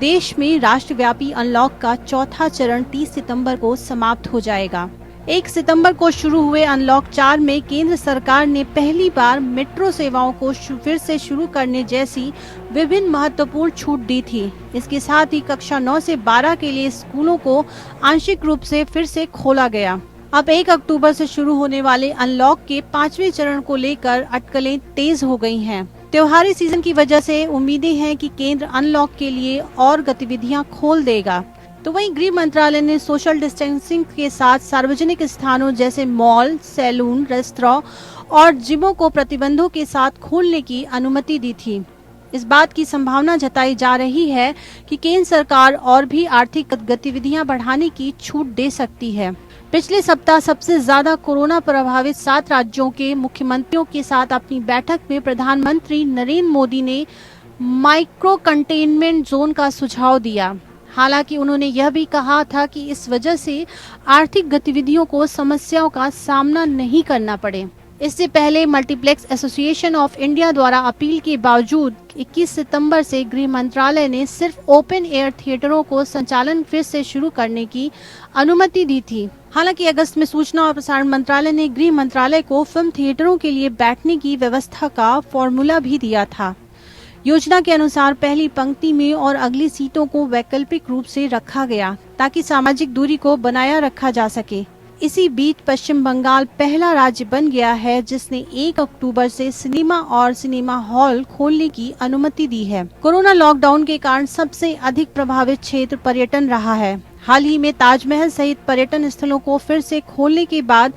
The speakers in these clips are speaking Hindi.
देश में राष्ट्रव्यापी अनलॉक का चौथा चरण 30 सितंबर को समाप्त हो जाएगा। 1 सितंबर को शुरू हुए अनलॉक 4 में केंद्र सरकार ने पहली बार मेट्रो सेवाओं को फिर से शुरू करने जैसी विभिन्न महत्वपूर्ण छूट दी थी। इसके साथ ही कक्षा 9 से 12 के लिए स्कूलों को आंशिक रूप से फिर से खोला गया। अब 1 अक्टूबर से शुरू होने वाले अनलॉक के 5वें चरण को लेकर अटकलें तेज हो गई हैं। त्योहारी सीजन की वजह से उम्मीदें हैं कि केंद्र अनलॉक के लिए और गतिविधियां खोल देगा। तो वहीं गृह मंत्रालय ने सोशल डिस्टेंसिंग के साथ सार्वजनिक स्थानों जैसे मॉल, सैलून, रेस्तरां और जिमों को प्रतिबंधों के साथ खोलने की अनुमति दी थी। इस बात की संभावना जताई जा रही है कि केंद्र सरकार और भी आर्थिक गतिविधियां बढ़ाने की छूट दे सकती है। पिछले सप्ताह सबसे ज्यादा कोरोना प्रभावित 7 राज्यों के मुख्यमंत्रियों के साथ अपनी बैठक में प्रधानमंत्री नरेंद्र मोदी ने माइक्रो कंटेनमेंट जोन का सुझाव दिया। हालांकि उन्होंने यह भी कहा था कि इस वजह से आर्थिक गतिविधियों को समस्याओं का सामना नहीं करना पड़े। इससे पहले मल्टीप्लेक्स एसोसिएशन ऑफ इंडिया द्वारा अपील के बावजूद 21 सितंबर से गृह मंत्रालय ने सिर्फ ओपन एयर थिएटरों को संचालन फिर से शुरू करने की अनुमति दी थी। हालांकि अगस्त में सूचना और प्रसारण मंत्रालय ने गृह मंत्रालय को फिल्म थिएटरों के लिए बैठने की व्यवस्था का फॉर्मूला भी दिया था। योजना के अनुसार पहली पंक्ति में और अगली सीटों को वैकल्पिक रूप से रखा गया ताकि सामाजिक दूरी को बनाया रखा जा सके। इसी बीच पश्चिम बंगाल पहला राज्य बन गया है जिसने 1 अक्टूबर से सिनेमा और सिनेमा हॉल खोलने की अनुमति दी है। कोरोना लॉकडाउन के कारण सबसे अधिक प्रभावित क्षेत्र पर्यटन रहा है। हाल ही में ताजमहल सहित पर्यटन स्थलों को फिर से खोलने के बाद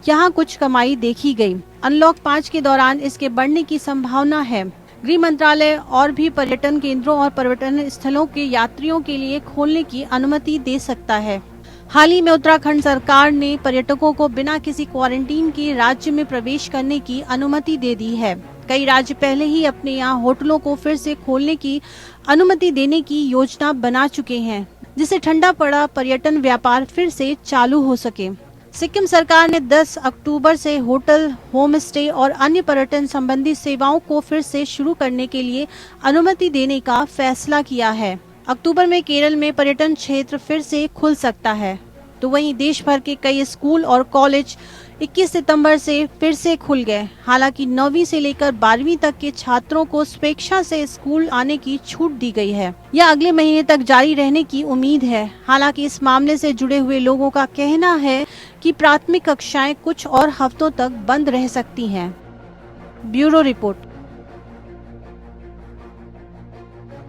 यहाँ कुछ कमाई देखी गई। अनलॉक 5 के दौरान इसके बढ़ने की संभावना है। गृह मंत्रालय और भी पर्यटन केंद्रों और पर्यटन स्थलों के यात्रियों के लिए खोलने की अनुमति दे सकता है। हाल ही में उत्तराखंड सरकार ने पर्यटकों को बिना किसी क्वारंटीन के राज्य में प्रवेश करने की अनुमति दे दी है। कई राज्य पहले ही अपने यहाँ होटलों को फिर से खोलने की अनुमति देने की योजना बना चुके हैं, जिससे ठंडा पड़ा पर्यटन व्यापार फिर से चालू हो सके। सिक्किम सरकार ने 10 अक्टूबर से होटल, होम स्टे और अन्य पर्यटन संबंधी सेवाओं को फिर से शुरू करने के लिए अनुमति देने का फैसला किया है। अक्टूबर में केरल में पर्यटन क्षेत्र फिर से खुल सकता है। तो वहीं देश भर के कई स्कूल और कॉलेज 21 सितंबर से फिर से खुल गए। हालांकि 9वीं से लेकर 12वीं तक के छात्रों को स्वेच्छा से स्कूल आने की छूट दी गई है। यह अगले महीने तक जारी रहने की उम्मीद है। हालांकि इस मामले से जुड़े हुए लोगों का कहना है कि प्राथमिक कक्षाएं कुछ और हफ्तों तक बंद रह सकती हैं। Bureau report.